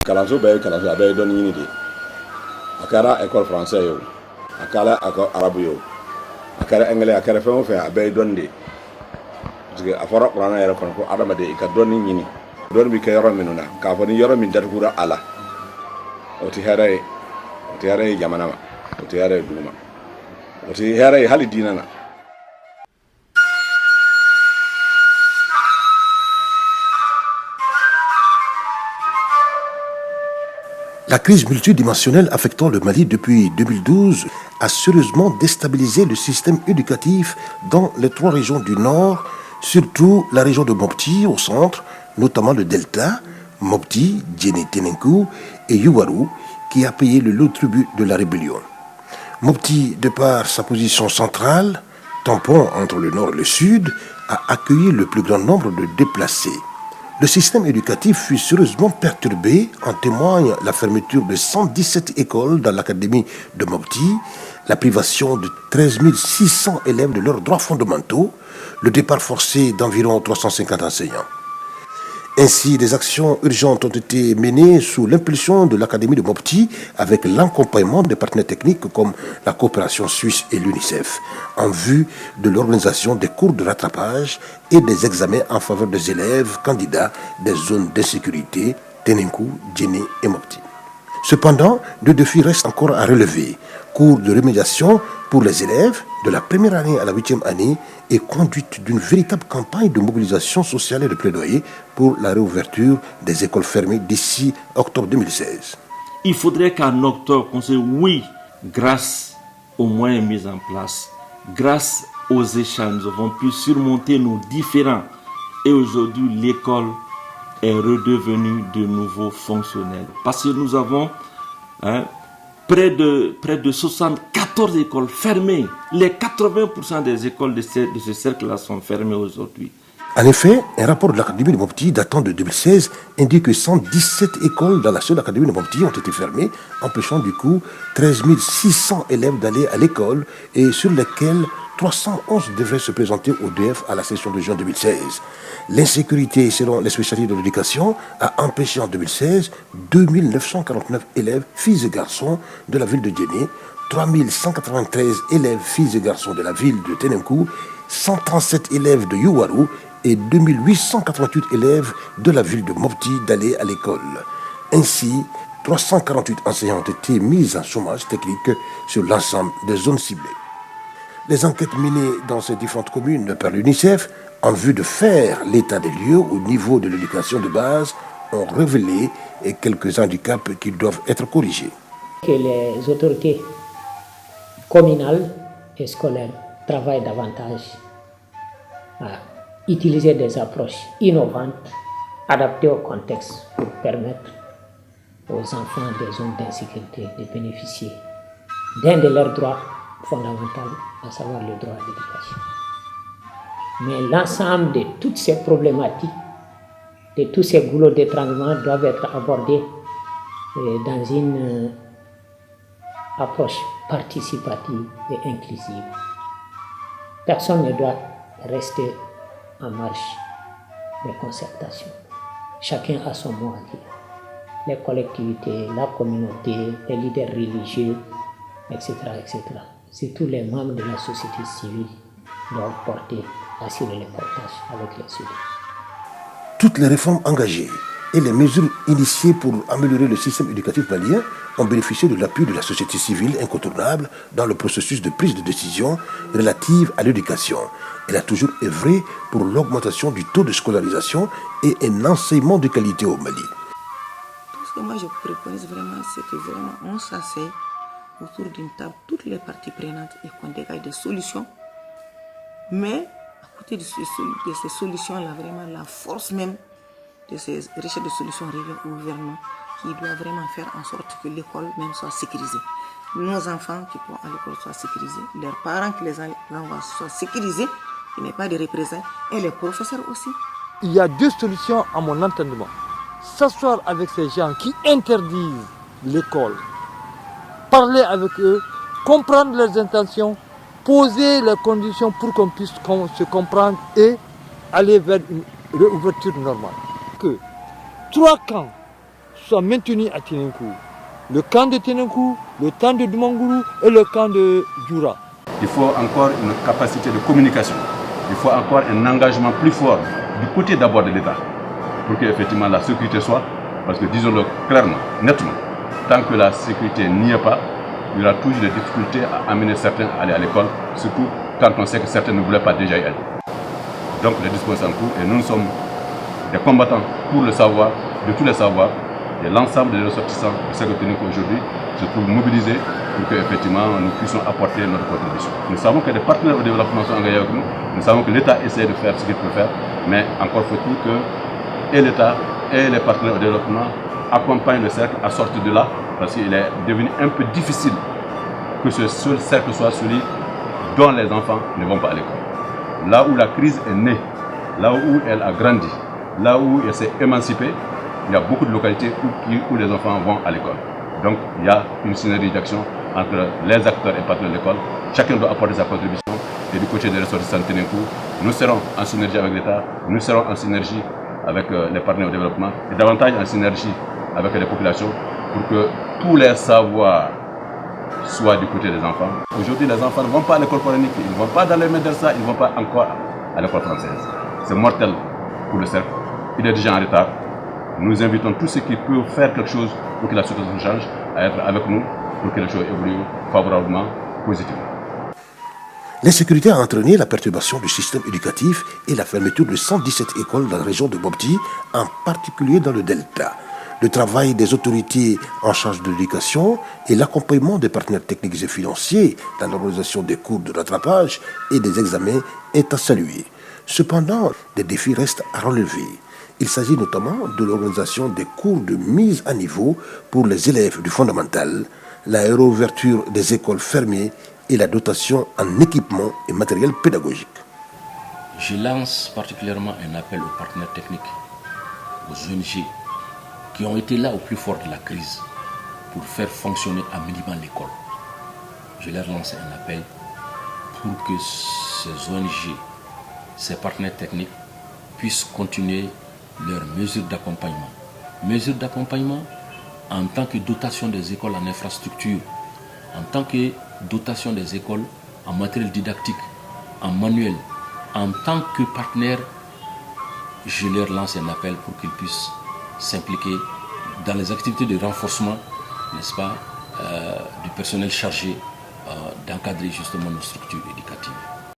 kalanso bɛɛ ye kalanso a bɛɛ ye dɔnni ɲini de ye a kɛra école français ye o a kɛra école arabe ye o a kɛra anglais a kɛra fɛn o fɛn a bɛɛ ye dɔnni de ye parce que a fɔra kuranɛ yɛrɛ kɔnɔ ko adamaden i ka dɔnni ɲini dɔnni bɛ kɛ yɔrɔ minnu na k'a fɔ ni yɔrɔ min datugura a la o tɛ hɛrɛ ye o tɛ hɛrɛ ye jamana ma o tɛ hɛrɛ ye dugu ma o tɛ hɛrɛ ye hali diinɛ na. La crise multidimensionnelle affectant le Mali depuis 2012 a sérieusement déstabilisé le système éducatif dans les 3 régions du Nord, surtout la région de Mopti au centre, notamment le Delta, Mopti, Djéné-Ténenkou et Youarou, qui a payé le lot tribut de la rébellion. Mopti, de par sa position centrale, tampon entre le Nord et le Sud, a accueilli le plus grand nombre de déplacés. Le système éducatif fut sérieusement perturbé, en témoigne la fermeture de 117 écoles dans l'académie de Mopti, la privation de 13 600 élèves de leurs droits fondamentaux, le départ forcé d'environ 350 enseignants. Ainsi, des actions urgentes ont été menées sous l'impulsion de l'Académie de Mopti avec l'accompagnement des partenaires techniques comme la coopération suisse et l'UNICEF en vue de l'organisation des cours de rattrapage et des examens en faveur des élèves candidats des zones d'insécurité Ténenkou, Djéné et Mopti. Cependant, 2 défis restent encore à relever. Cours de remédiation pour les élèves de la première année à la 8e année et conduite d'une véritable campagne de mobilisation sociale et de plaidoyer pour la réouverture des écoles fermées d'ici octobre 2016. Il faudrait qu'en octobre, on se dise oui, grâce aux moyens mis en place, grâce aux échanges, nous avons pu surmonter nos différends. Et aujourd'hui, l'école est redevenue de nouveau fonctionnelle. Parce que nous avons près de 74 écoles fermées. Les 80% des écoles de ce cercle-là sont fermées aujourd'hui. En effet, un rapport de l'Académie de Mopti datant de 2016 indique que 117 écoles dans la seule Académie de Mopti ont été fermées, empêchant du coup 13 600 élèves d'aller à l'école et sur lesquels 311 devraient se présenter au DF à la session de juin 2016. L'insécurité, selon les spécialistes de l'éducation, a empêché en 2016 2949 élèves, filles et garçons, de la ville de Djéné, 3193 élèves, filles et garçons de la ville de Ténenkou, 137 élèves de Youarou et 2888 élèves de la ville de Mopti d'aller à l'école. Ainsi, 348 enseignants ont été mis en chômage technique sur l'ensemble des zones ciblées. Les enquêtes menées dans ces différentes communes par l'UNICEF en vue de faire l'état des lieux au niveau de l'éducation de base ont révélé quelques handicaps qui doivent être corrigés. Que les autorités communales et scolaires travaillent davantage à utiliser des approches innovantes, adaptées au contexte pour permettre aux enfants des zones d'insécurité de bénéficier d'un de leurs droits fondamentaux, à savoir le droit à l'éducation. Mais l'ensemble de toutes ces problématiques, de tous ces goulots d'étranglement doivent être abordés dans une approche participative et inclusive. Personne ne doit rester en marche de concertation. Chacun a son mot à dire. Les collectivités, la communauté, les leaders religieux, etc., etc. C'est tous les membres de la société civile doivent assurer le portage avec les sujets. Toutes les réformes engagées et les mesures initiées pour améliorer le système éducatif malien ont bénéficié de l'appui de la société civile incontournable dans le processus de prise de décision relative à l'éducation. Elle a toujours œuvré pour l'augmentation du taux de scolarisation et un enseignement de qualité au Mali. Tout ce que moi je préconise vraiment, c'est que vraiment on s'assied autour d'une table, toutes les parties prenantes, et qu'on dégage des solutions. Mais à côté de ces solutions-là, vraiment la force même de ces recherches de solutions revient au gouvernement qui doit vraiment faire en sorte que l'école même soit sécurisée. Nos enfants qui vont à l'école soient sécurisés, leurs parents qui les envoient soient sécurisés, il n'y ait pas de représailles, et les professeurs aussi. Il y a 2 solutions à mon entendement. S'asseoir avec ces gens qui interdisent l'école, parler avec eux, comprendre leurs intentions, poser les conditions pour qu'on puisse se comprendre et aller vers une réouverture normale. Que 3 camps soit maintenu à Ténenkou. Le camp de Ténenkou, le camp de Doumangourou et le camp de Djoura. Il faut encore une capacité de communication. Il faut encore un engagement plus fort du côté d'abord de l'État pour qu'effectivement la sécurité soit, parce que disons-le clairement, nettement, tant que la sécurité n'y est pas, il y aura toujours des difficultés à amener certains à aller à l'école, surtout quand on sait que certains ne voulaient pas déjà y aller. Donc les dispositions en cours, et nous sommes des combattants pour le savoir, de tous les savoirs, et l'ensemble des ressortissants du secteur technique aujourd'hui se trouvent mobilisés pour qu'effectivement nous puissions apporter notre contribution. Nous savons que les partenaires au développement sont engagés avec nous, nous savons que l'État essaie de faire ce qu'il peut faire, mais encore faut-il que et l'État et les partenaires au développement accompagnent le cercle à sortir de là, parce qu'il est devenu un peu difficile que ce seul cercle soit celui dont les enfants ne vont pas à l'école. Là où la crise est née, là où elle a grandi, là où elle s'est émancipée, il y a beaucoup de localités où les enfants vont à l'école. Donc il y a une synergie d'action entre les acteurs et partenaires de l'école. Chacun doit apporter sa contribution. Et du côté des ressortissants de Ténenkou, nous serons en synergie avec l'État, nous serons en synergie avec les partenaires au développement et davantage en synergie avec les populations pour que tous les savoirs soient du côté des enfants. Aujourd'hui, les enfants ne vont pas à l'école coranique, ils ne vont pas dans les médersa, ils ne vont pas encore à l'école française. C'est mortel pour le cercle. Il est déjà en retard. Nous invitons tous ceux qui peuvent faire quelque chose pour que la situation change à être avec nous pour que les choses évoluent favorablement, positivement. L'insécurité a entraîné la perturbation du système éducatif et la fermeture de 117 écoles dans la région de Mopti, en particulier dans le Delta. Le travail des autorités en charge de l'éducation et l'accompagnement des partenaires techniques et financiers dans l'organisation des cours de rattrapage et des examens est à saluer. Cependant, des défis restent à relever. Il s'agit notamment de l'organisation des cours de mise à niveau pour les élèves du fondamental, la réouverture des écoles fermées et la dotation en équipement et matériel pédagogique. Je lance particulièrement un appel aux partenaires techniques, aux ONG, qui ont été là au plus fort de la crise pour faire fonctionner à minimum l'école. Je leur lance un appel pour que ces ONG, ces partenaires techniques puissent continuer leurs mesures d'accompagnement. Mesures d'accompagnement en tant que dotation des écoles en infrastructure, en tant que dotation des écoles en matériel didactique, en manuel, en tant que partenaire, je leur lance un appel pour qu'ils puissent s'impliquer dans les activités de renforcement, n'est-ce pas, du personnel chargé d'encadrer justement nos structures éducatives.